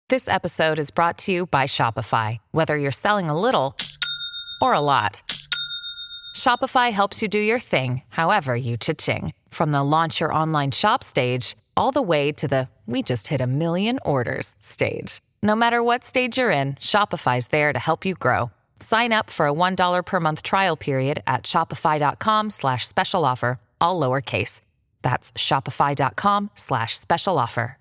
This episode is brought to you by Shopify. Whether you're selling a little or a lot, Shopify helps you do your thing, however you cha-ching. From the launch your online shop stage, all the way to the we just hit 1 million orders stage. No matter what stage you're in, Shopify's there to help you grow. Sign up for a $1 per month trial period at shopify.com/special offer, all lowercase. That's shopify.com/special offer.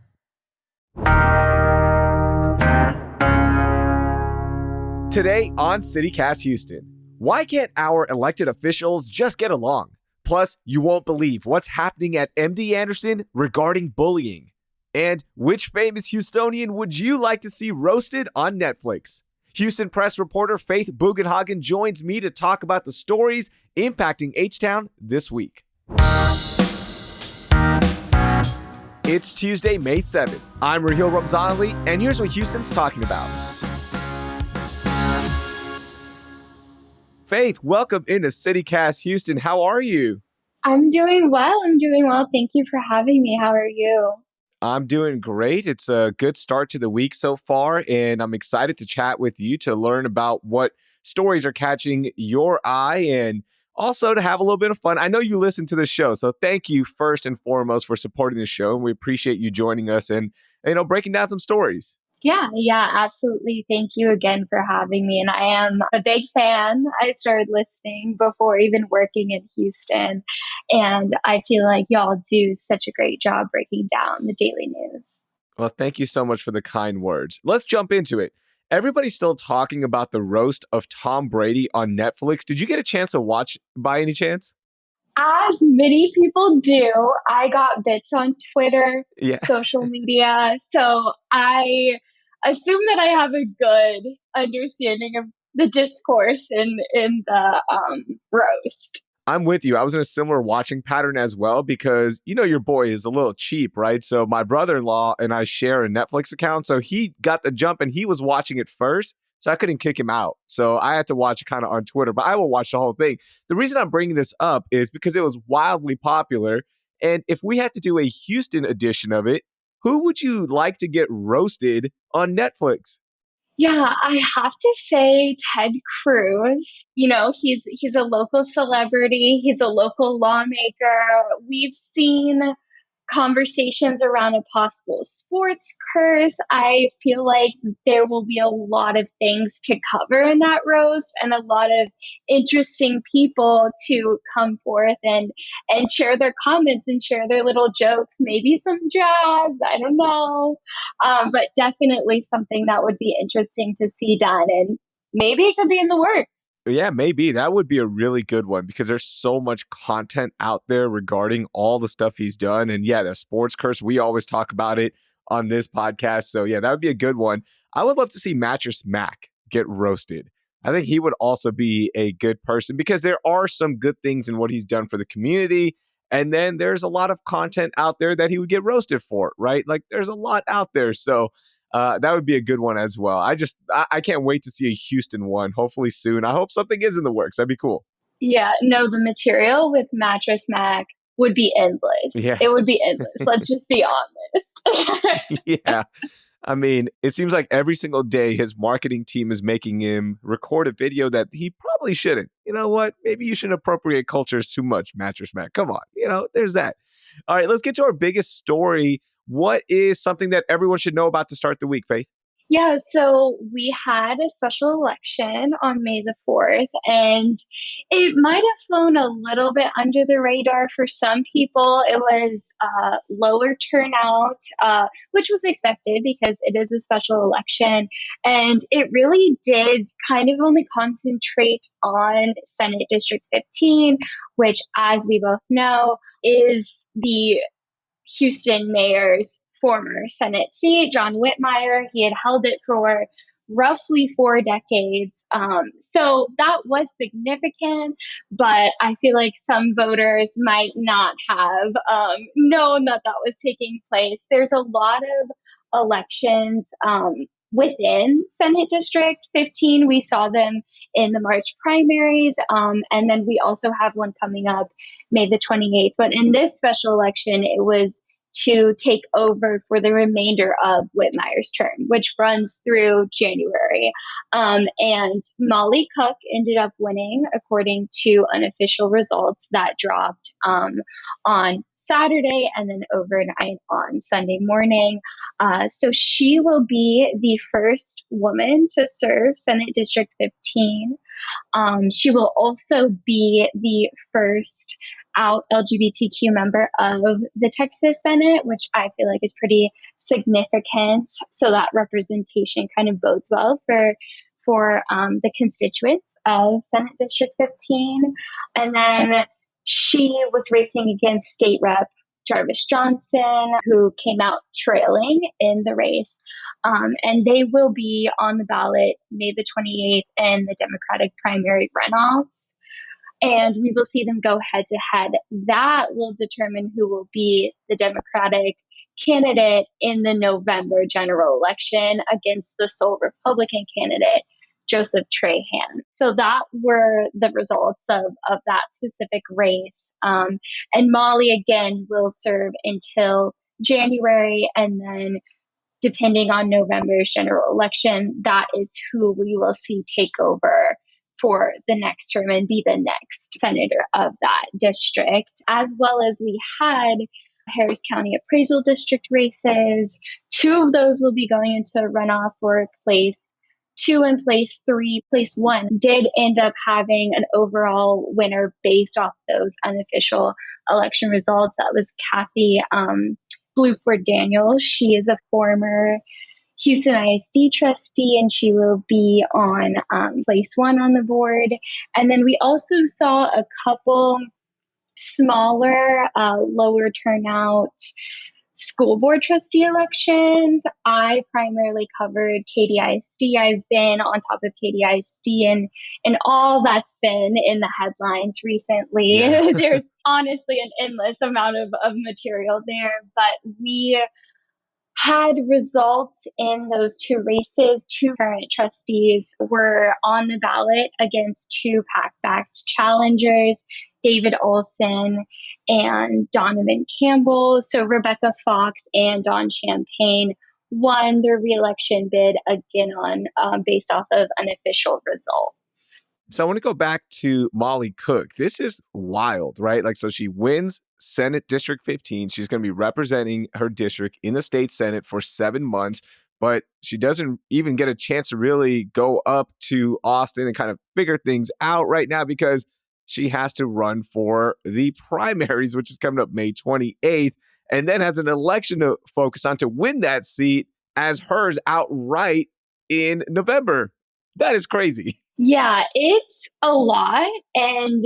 Today on CityCast Houston, why can't our elected officials just get along? Plus, you won't believe what's happening at MD Anderson regarding bullying. And which famous Houstonian would you like to see roasted on Netflix? Houston Press reporter Faith Bugenhagen joins me to talk about the stories impacting H-Town this week. It's Tuesday, May 7th. I'm Raheel Ramzanali, and here's what Houston's talking about. Faith, welcome into CityCast Houston. How are you? I'm doing well. Thank you for having me. How are you? I'm doing great. It's a good start to the week so far, and I'm excited to chat with you to learn about what stories are catching your eye and also to have a little bit of fun. I know you listen to the show, so thank you first and foremost for supporting the show, and we appreciate you joining us and breaking down some stories. Yeah, absolutely. Thank you again for having me. And I am a big fan. I started listening before even working in Houston. And I feel like y'all do such a great job breaking down the daily news. Well, thank you so much for the kind words. Let's jump into it. Everybody's still talking about the roast of Tom Brady on Netflix. Did you get a chance to watch by any chance? As many people do, I got bits on Twitter, Yeah. social media. So I assume that I have a good understanding of the discourse in the roast. I'm with you. I was in a similar watching pattern as well because, your boy is a little cheap, right? So my brother-in-law and I share a Netflix account. So he got the jump and he was watching it first. So I couldn't kick him out. So I had to watch it kind of on Twitter, but I will watch the whole thing. The reason I'm bringing this up is because it was wildly popular. And if we had to do a Houston edition of it, who would you like to get roasted on Netflix? Yeah, I have to say Ted Cruz. He's a local celebrity. He's a local lawmaker. We've seen conversations around a possible sports curse. I feel like there will be a lot of things to cover in that roast and a lot of interesting people to come forth and share their comments and share their little jokes, maybe some jabs, I don't know. But definitely something that would be interesting to see done, and maybe it could be in the works. Yeah, maybe. That would be a really good one because there's so much content out there regarding all the stuff he's done. And yeah, the sports curse, we always talk about it on this podcast. So yeah, that would be a good one. I would love to see Mattress Mac get roasted. I think he would also be a good person because there are some good things in what he's done for the community. And then there's a lot of content out there that he would get roasted for, right? Like there's a lot out there. So that would be a good one as well. I can't wait to see a Houston one, hopefully soon. I hope something is in the works. That'd be cool. Yeah, no, the material with Mattress Mac would be endless. Yes. It would be endless. Let's just be honest. Yeah. I mean, it seems like every single day his marketing team is making him record a video that he probably shouldn't. You know what? Maybe you shouldn't appropriate cultures too much, Mattress Mac. Come on. There's that. All right, let's get to our biggest story. What is something that everyone should know about to start the week, Faith? Yeah, so we had a special election on May the 4th, and it might have flown a little bit under the radar for some people. It was lower turnout, which was expected because it is a special election. And it really did kind of only concentrate on Senate District 15, which, as we both know, is the Houston mayor's former Senate seat, John Whitmire. He had held it for roughly 4 decades. So that was significant, but I feel like some voters might not have known that that was taking place. There's a lot of elections within Senate District 15. We saw them in the March primaries, and then we also have one coming up May the 28th. But in this special election, it was to take over for the remainder of Whitmire's term, which runs through January. And Molly Cook ended up winning according to unofficial results that dropped on Saturday and then overnight on Sunday morning. So she will be the first woman to serve Senate District 15. She will also be the first out LGBTQ member of the Texas Senate, which I feel like is pretty significant. So that representation kind of bodes well for the constituents of Senate District 15. And then she was racing against State Rep Jarvis Johnson, who came out trailing in the race. And they will be on the ballot May the 28th in the Democratic primary runoffs. And we will see them go head to head. That will determine who will be the Democratic candidate in the November general election against the sole Republican candidate, Joseph Trahan. So that were the results of that specific race. And Molly, again, will serve until January, and then depending on November's general election, that is who we will see take over for the next term and be the next senator of that district. As well as we had Harris County appraisal district races. 2 of those will be going into runoff for place 2 and place 3. Place 1 did end up having an overall winner based off those unofficial election results. That was Kathy Bluford Daniels. She is a former Houston ISD trustee, and she will be on place 1 on the board. And then we also saw a couple smaller, lower turnout school board trustee elections. I primarily covered KDISD. I've been on top of KDISD and all that's been in the headlines recently. Yeah. There's honestly an endless amount of material there, but we had results in those 2 races. 2 current trustees were on the ballot against 2 PAC-backed challengers, David Olson and Donovan Campbell. So Rebecca Fox and Dawn Champagne won their reelection bid again on based off of unofficial results. So I want to go back to Molly Cook. This is wild, right? Like, so she wins Senate District 15. She's going to be representing her district in the state Senate for 7 months, but she doesn't even get a chance to really go up to Austin and kind of figure things out right now because she has to run for the primaries, which is coming up May 28th, and then has an election to focus on to win that seat as hers outright in November. That is crazy. Yeah, it's a lot. And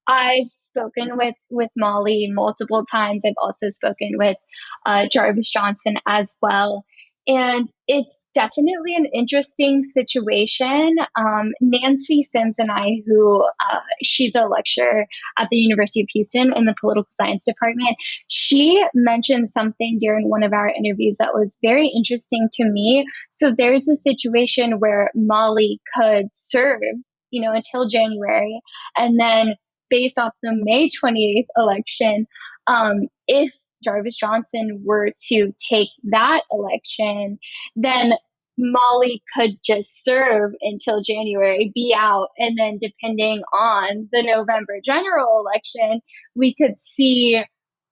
I've spoken with Molly multiple times. I've also spoken with Jarvis Johnson as well. And it's definitely an interesting situation. Nancy Sims and I, who she's a lecturer at the University of Houston in the political science department, she mentioned something during one of our interviews that was very interesting to me. So there's a situation where Molly could serve, until January, and then based off the May 28th election, if Jarvis Johnson were to take that election, then Molly could just serve until January, be out, and then depending on the November general election, we could see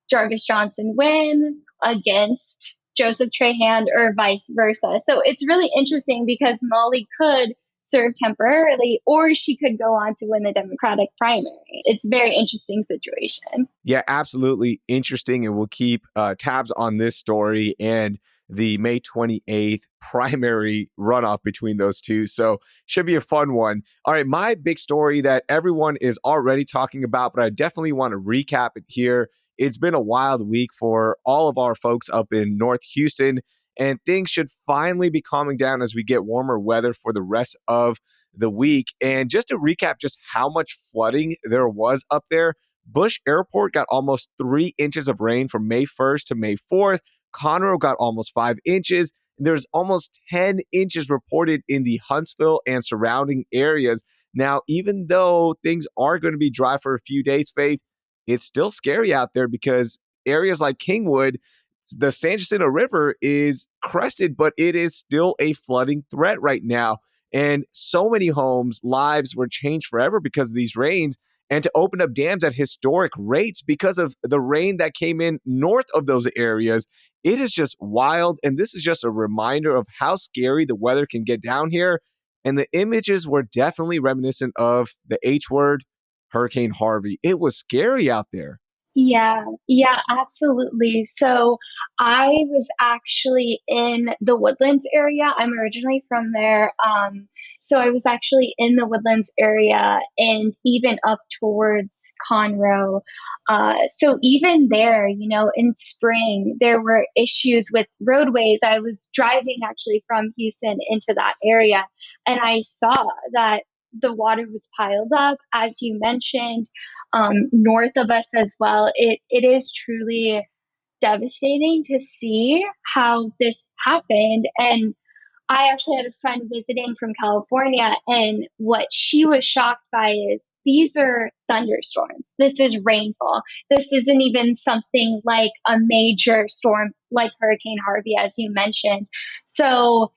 Jarvis Johnson win against Joseph Trahan or vice versa. So it's really interesting because Molly could serve temporarily, or she could go on to win the Democratic primary. It's a very interesting situation. Yeah, absolutely interesting. And we'll keep tabs on this story and the May 28th primary runoff between those 2. So should be a fun one. All right, my big story that everyone is already talking about, but I definitely want to recap it here. It's been a wild week for all of our folks up in North Houston, and things should finally be calming down as we get warmer weather for the rest of the week. And just to recap just how much flooding there was up there, Bush Airport got almost 3 inches of rain from May 1st to May 4th. Conroe got almost 5 inches. There's almost 10 inches reported in the Huntsville and surrounding areas. Now, even though things are going to be dry for a few days, Faith, it's still scary out there because areas like Kingwood, the San Jacinto River is crested, but it is still a flooding threat right now. And so many homes' lives were changed forever because of these rains, and to open up dams at historic rates because of the rain that came in north of those areas. It is just wild. And this is just a reminder of how scary the weather can get down here. And the images were definitely reminiscent of the H word, Hurricane Harvey. It was scary out there. Yeah, absolutely. So I was actually in the Woodlands area. I'm originally from there. So I was actually in the Woodlands area and even up towards Conroe. So even there, in spring, there were issues with roadways. I was driving actually from Houston into that area, and I saw that the water was piled up, as you mentioned, north of us as well. It is truly devastating to see how this happened. And I actually had a friend visiting from California, and what she was shocked by is these are thunderstorms. This is rainfall. This isn't even something like a major storm like Hurricane Harvey, as you mentioned. So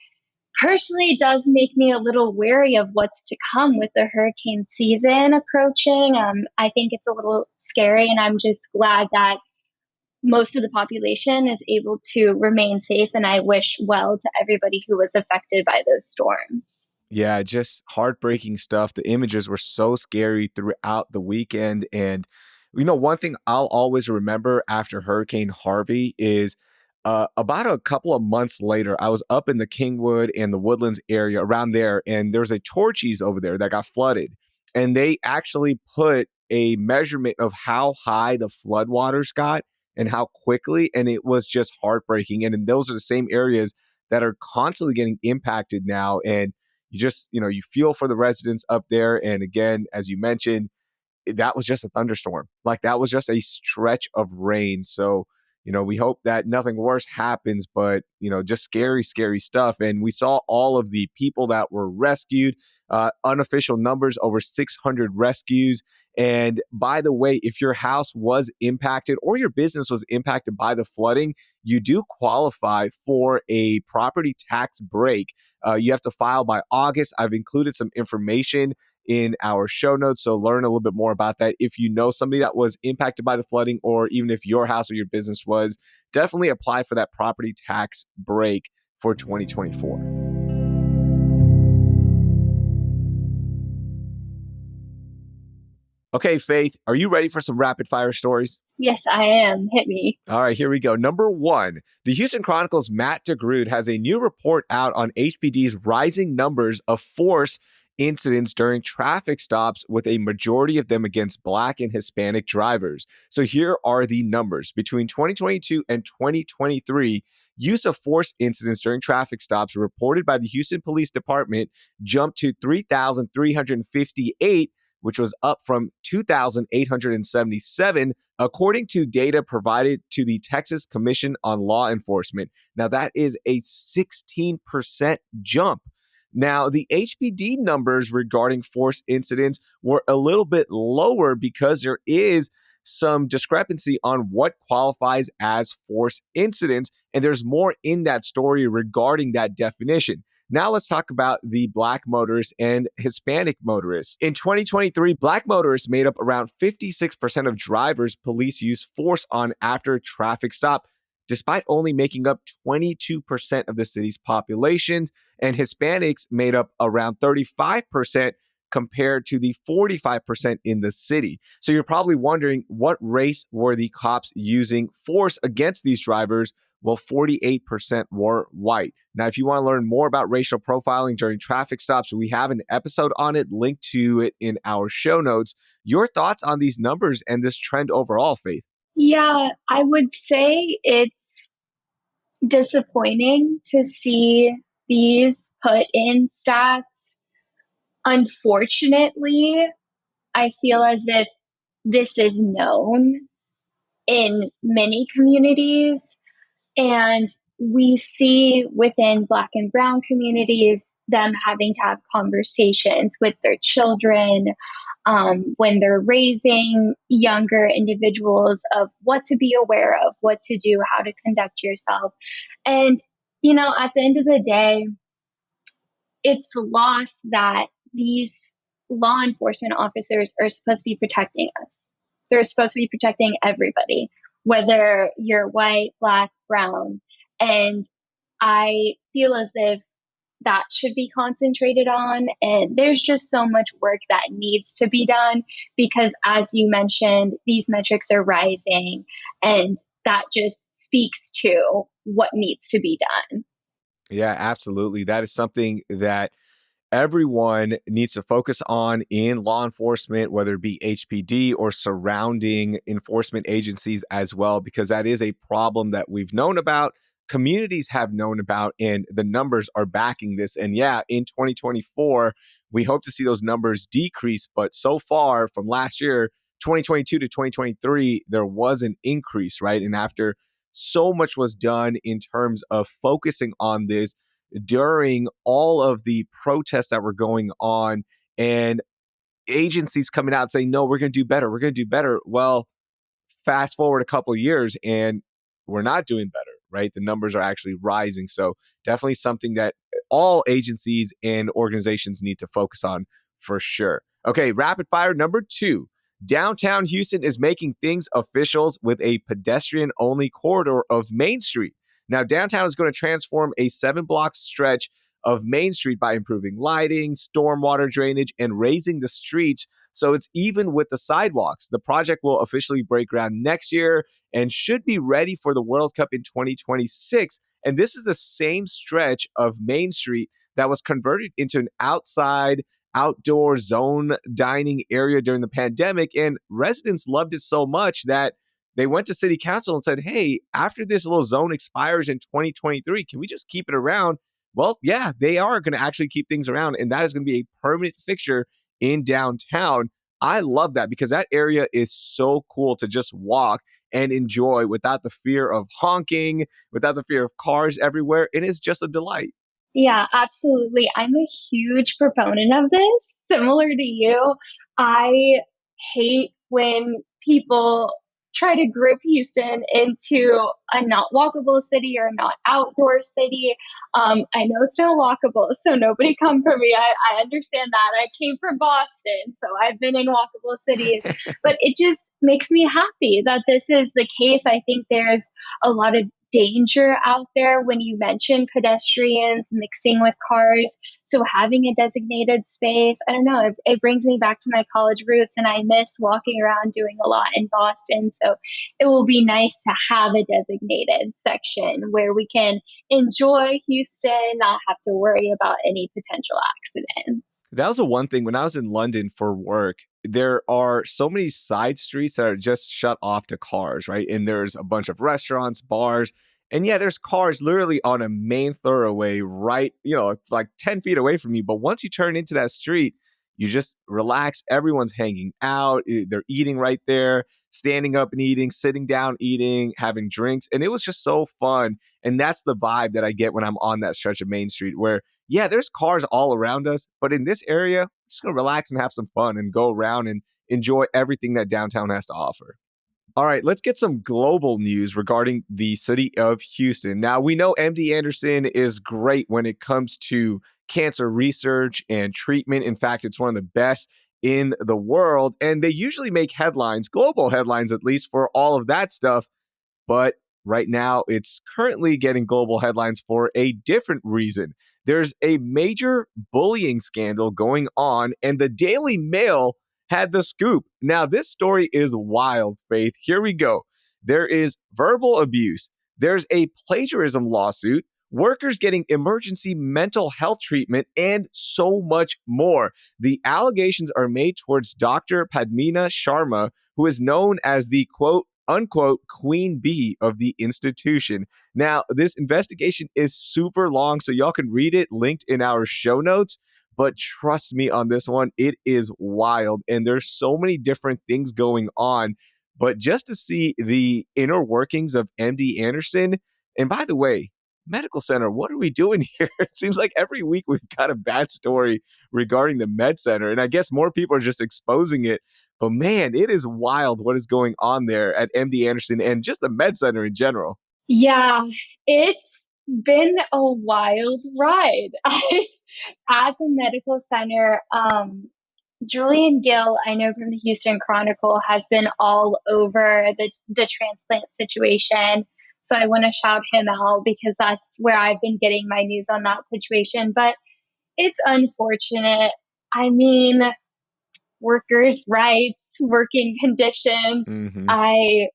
personally, it does make me a little wary of what's to come with the hurricane season approaching. I think it's a little scary, and I'm just glad that most of the population is able to remain safe. And I wish well to everybody who was affected by those storms. Yeah, just heartbreaking stuff. The images were so scary throughout the weekend. And, one thing I'll always remember after Hurricane Harvey is about a couple of months later, I was up in the Kingwood and the Woodlands area around there, and there's a Torchies over there that got flooded. And they actually put a measurement of how high the floodwaters got and how quickly. And it was just heartbreaking. And those are the same areas that are constantly getting impacted now. And you just, you feel for the residents up there. And again, as you mentioned, that was just a thunderstorm. Like that was just a stretch of rain. So, we hope that nothing worse happens, but, just scary, scary stuff. And we saw all of the people that were rescued, unofficial numbers, over 600 rescues. And by the way, if your house was impacted or your business was impacted by the flooding, you do qualify for a property tax break. You have to file by August. I've included some information in our show notes. So learn a little bit more about that. If you know somebody that was impacted by the flooding, or even if your house or your business was, definitely apply for that property tax break for 2024. Okay, Faith, are you ready for some rapid fire stories? Yes, I am. Hit me. All right, here we go. Number one, the Houston Chronicle's Matt DeGrood has a new report out on HPD's rising numbers of force incidents during traffic stops, with a majority of them against Black and Hispanic drivers. So here are the numbers. Between 2022 and 2023, use of force incidents during traffic stops reported by the Houston Police Department jumped to 3,358, which was up from 2,877, according to data provided to the Texas Commission on Law Enforcement. Now, that is a 16% jump. Now, the HPD numbers regarding force incidents were a little bit lower because there is some discrepancy on what qualifies as force incidents, and there's more in that story regarding that definition. Now let's talk about the Black motorists and Hispanic motorists. In 2023, Black motorists made up around 56% of drivers police use force on after a traffic stop, despite only making up 22% of the city's population, and Hispanics made up around 35% compared to the 45% in the city. So you're probably wondering, what race were the cops using force against these drivers? Well, 48% were white. Now, if you want to learn more about racial profiling during traffic stops, we have an episode on it, linked to it in our show notes. Your thoughts on these numbers and this trend overall, Faith? Yeah, I would say it's disappointing to see these put in stats. Unfortunately, I feel as if this is known in many communities, and we see within Black and Brown communities them having to have conversations with their children when they're raising younger individuals of what to be aware of, what to do, how to conduct yourself. And, at the end of the day, it's lost that these law enforcement officers are supposed to be protecting us. They're supposed to be protecting everybody, whether you're white, black, brown. And I feel as if that should be concentrated on. And there's just so much work that needs to be done because, as you mentioned, these metrics are rising, and that just speaks to what needs to be done. Yeah, absolutely. That is something that everyone needs to focus on in law enforcement, whether it be HPD or surrounding enforcement agencies as well, because that is a problem that we've known about, communities have known about, and the numbers are backing this. And yeah, in 2024, we hope to see those numbers decrease. But so far from last year, 2022 to 2023, there was an increase, right? And after so much was done in terms of focusing on this, during all of the protests that were going on and agencies coming out saying, no, we're going to do better. We're going to do better. Well, fast forward a couple of years and we're not doing better, right? The numbers are actually rising. So definitely something that all agencies and organizations need to focus on for sure. Okay, rapid fire number 2. Downtown Houston is making things officials with a pedestrian-only corridor of Main Street. Now, downtown is going to transform a 7-block stretch of Main Street by improving lighting, stormwater drainage, and raising the streets so it's even with the sidewalks. The project will officially break ground next year and should be ready for the World Cup in 2026. And this is the same stretch of Main Street that was converted into an outdoor zone dining area during the pandemic. And residents loved it so much that they went to city council and said, hey, after this little zone expires in 2023, can we just keep it around? Well, yeah, they are going to actually keep things around. And that is going to be a permanent fixture in downtown. I love that because that area is so cool to just walk and enjoy without the fear of honking, without the fear of cars everywhere. It is just a delight. Yeah, absolutely. I'm a huge proponent of this. Similar to you, I hate when people try to group Houston into a not walkable city or not outdoor city. I know it's not walkable, so nobody come for me. I understand that. I came from Boston, so I've been in walkable cities, but it just makes me happy that this is the case. I think there's a lot of danger out there when you mention pedestrians mixing with cars. So having a designated space, I don't know, it brings me back to my college roots, and I miss walking around doing a lot in Boston. So it will be nice to have a designated section where we can enjoy Houston, not have to worry about any potential accidents. That was the one thing when I was in London for work. There are so many side streets that are just shut off to cars, right? And there's a bunch of restaurants, bars, and yeah, there's cars literally on a main thoroughway right, like 10 feet away from you. But once you turn into that street, you just relax. Everyone's hanging out. They're eating right there, standing up and eating, sitting down, eating, having drinks. And it was just so fun. And that's the vibe that I get when I'm on that stretch of Main Street where yeah, there's cars all around us, but in this area, I'm just going to relax and have some fun and go around and enjoy everything that downtown has to offer. All right, let's get some global news regarding the city of Houston. Now, we know MD Anderson is great when it comes to cancer research and treatment. In fact, it's one of the best in the world, and they usually make headlines, global headlines at least, for all of that stuff. But right now, it's currently getting global headlines for a different reason. There's a major bullying scandal going on, and the Daily Mail had the scoop. Now, this story is wild, Faith. Here we go. There is verbal abuse, there's a plagiarism lawsuit, workers getting emergency mental health treatment, and so much more. The allegations are made towards Dr. Padmina Sharma, who is known as the quote unquote queen bee of the institution. Now, this investigation is super long, so y'all can read it linked in our show notes. But trust me on this one, it is wild. And there's so many different things going on. But just to see the inner workings of MD Anderson, and by the way, medical center, what are we doing here? It seems like every week we've got a bad story regarding the med center. And I guess more people are just exposing it. But man, it is wild what is going on there at MD Anderson and just the med center in general. Yeah, it's been a wild ride. At the medical center, Julian Gill, I know from the Houston Chronicle, has been all over the transplant situation. So I want to shout him out because that's where I've been getting my news on that situation. But it's unfortunate. I mean, workers' rights, working conditions. Hmm. I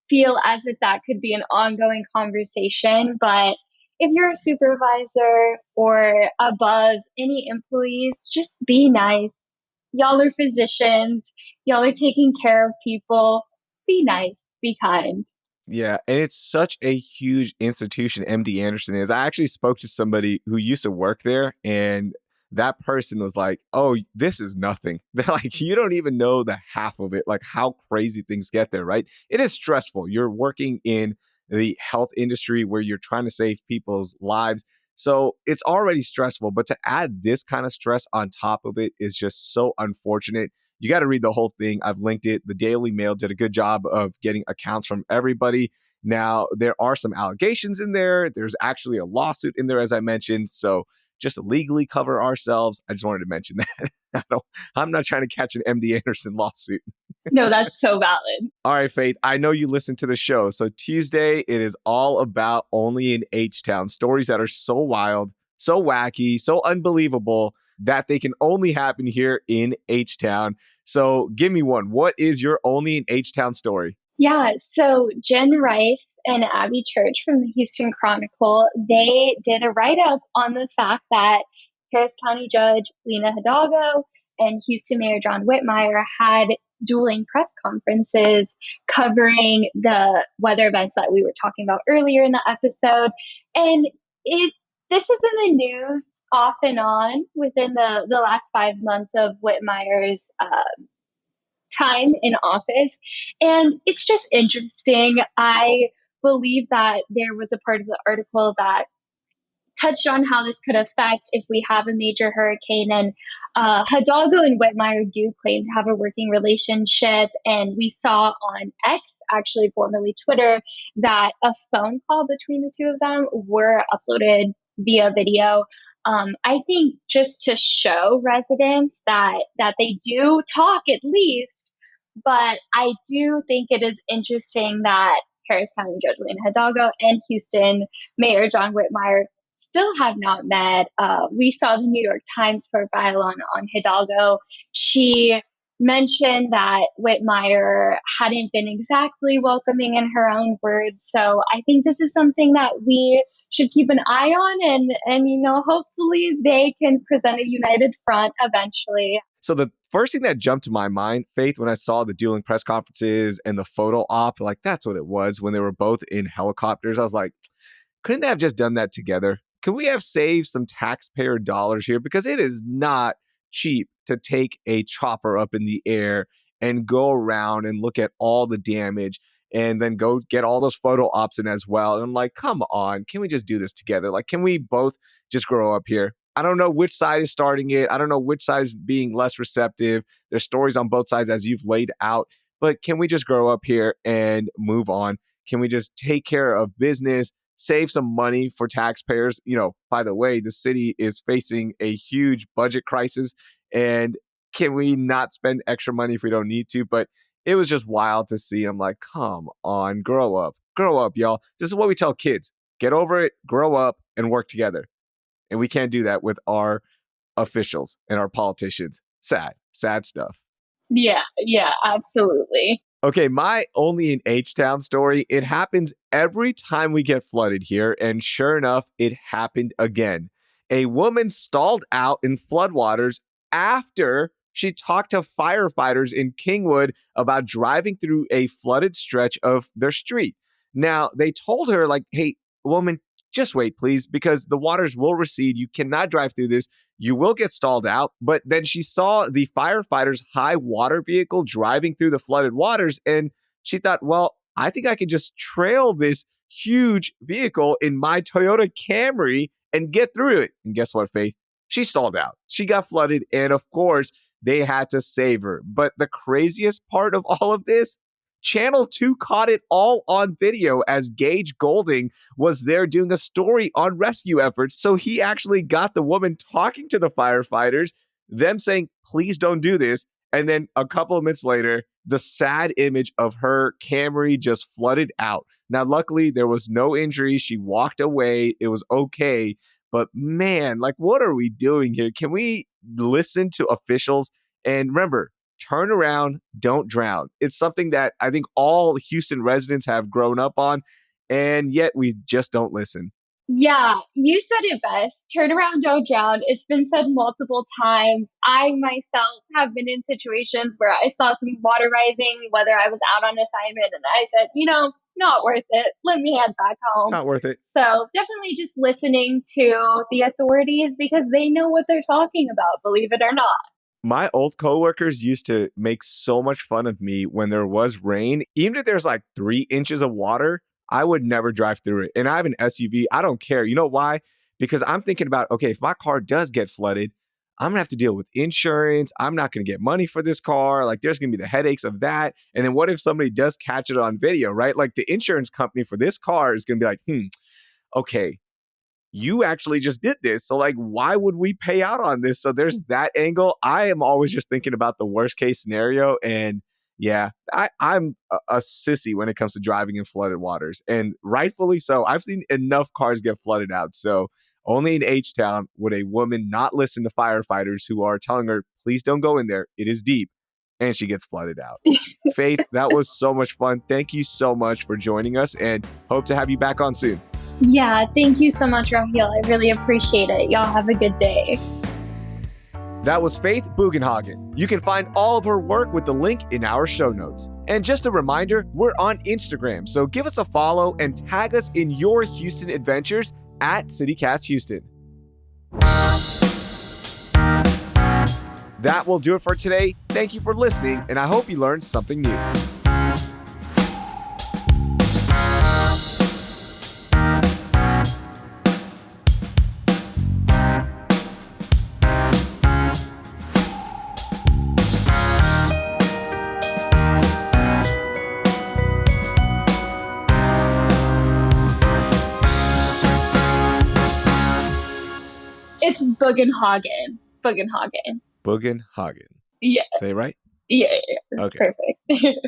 feel as if that could be an ongoing conversation. But if you're a supervisor or above any employees, just be nice. Y'all are physicians. Y'all are taking care of people. Be nice. Be kind. Yeah, and it's such a huge institution, MD Anderson is. I actually spoke to somebody who used to work there, and that person was like, "Oh, this is nothing." They're like, "You don't even know the half of it, like how crazy things get there, right?" It is stressful. You're working in the health industry where you're trying to save people's lives. So it's already stressful, but to add this kind of stress on top of it is just so unfortunate. You got to read the whole thing. I've linked it. The Daily Mail did a good job of getting accounts from everybody. Now, there are some allegations in there. There's actually a lawsuit in there, as I mentioned. So just to legally cover ourselves, I just wanted to mention that. I'm not trying to catch an MD Anderson lawsuit. No, that's so valid. All right, Faith, I know you listen to the show. So Tuesday, it is all about Only in H-Town, stories that are so wild, so wacky, so unbelievable that they can only happen here in H-Town. So give me one. What is your Only in H-Town story? Yeah, so Jen Rice and Abby Church from the Houston Chronicle, they did a write-up on the fact that Harris County Judge Lena Hidalgo and Houston Mayor John Whitmire had dueling press conferences covering the weather events that we were talking about earlier in the episode. And it this is in the news off and on within the last 5 months of Whitmire's time in office. And it's just interesting. I believe that there was a part of the article that touched on how this could affect if we have a major hurricane. And Hidalgo and Whitmire do claim to have a working relationship. And we saw on X, actually formerly Twitter, that a phone call between the two of them were uploaded via video. I think just to show residents that they do talk at least, but I do think it is interesting that Harris County Judge Lena Hidalgo and Houston Mayor John Whitmire still have not met. We saw the New York Times profile on Hidalgo. She mentioned that Whitmire hadn't been exactly welcoming in her own words. So I think this is something that we should keep an eye on and hopefully they can present a united front eventually. So the first thing that jumped to my mind, Faith, when I saw the dueling press conferences and the photo op, like that's what it was when they were both in helicopters. I was like, couldn't they have just done that together? Can we have saved some taxpayer dollars here? Because it is not cheap to take a chopper up in the air and go around and look at all the damage and then go get all those photo ops in as well. And I'm like, come on, can we just do this together? Like, can we both just grow up here? I don't know which side is starting it. I don't know which side is being less receptive. There's stories on both sides as you've laid out. But can we just grow up here and move on? Can we just take care of business, save some money for taxpayers? By the way, the city is facing a huge budget crisis. And can we not spend extra money if we don't need to? But it was just wild to see. I'm like, come on, grow up. Grow up, y'all. This is what we tell kids. Get over it, grow up, and work together. And we can't do that with our officials and our politicians. Sad stuff. Yeah, absolutely. Okay, my Only in H-Town story, it happens every time we get flooded here, and sure enough, it happened again. A woman stalled out in floodwaters after she talked to firefighters in Kingwood about driving through a flooded stretch of their street. Now, they told her, like, hey, woman, just wait, please, because the waters will recede. You cannot drive through this. You will get stalled out. But then she saw the firefighters' high water vehicle driving through the flooded waters. And she thought, well, I think I can just trail this huge vehicle in my Toyota Camry and get through it. And guess what, Faith? She stalled out. She got flooded. And of course, they had to save her. But the craziest part of all of this, Channel 2 caught it all on video as Gage Golding was there doing a story on rescue efforts. So he actually got the woman talking to the firefighters, them saying, please don't do this. And then a couple of minutes later, the sad image of her Camry just flooded out. Now, luckily, there was no injury. She walked away. It was okay. But man, like, what are we doing here? Can we listen to officials? And remember, turn around, don't drown. It's something that I think all Houston residents have grown up on, and yet we just don't listen. Yeah, you said it best. Turn around, don't drown. It's been said multiple times. I myself have been in situations where I saw some water rising, whether I was out on assignment, and I said, not worth it. Let me head back home. Not worth it. So definitely just listening to the authorities because they know what they're talking about, believe it or not. My old coworkers used to make so much fun of me when there was rain. Even if there's like 3 inches of water, I would never drive through it. And I have an SUV. I don't care. You know why? Because I'm thinking about, okay, if my car does get flooded, I'm going to have to deal with insurance. I'm not going to get money for this car. Like, there's going to be the headaches of that. And then what if somebody does catch it on video, right? Like, the insurance company for this car is going to be like, okay, you actually just did this. So like, why would we pay out on this? So there's that angle. I am always just thinking about the worst case scenario. And yeah, I'm a sissy when it comes to driving in flooded waters, and rightfully so. I've seen enough cars get flooded out. So only in H-Town would a woman not listen to firefighters who are telling her, please don't go in there. It is deep. And she gets flooded out. Faith, that was so much fun. Thank you so much for joining us, and hope to have you back on soon. Yeah, thank you so much, Raheel. I really appreciate it. Y'all have a good day. That was Faith Bugenhagen. You can find all of her work with the link in our show notes. And just a reminder, we're on Instagram, so give us a follow and tag us in your Houston adventures at CityCast Houston. That will do it for today. Thank you for listening, and I hope you learned something new. It's Bugenhagen. Bugenhagen. Bugenhagen. Yeah. Say it right? Yeah. That's okay. perfect.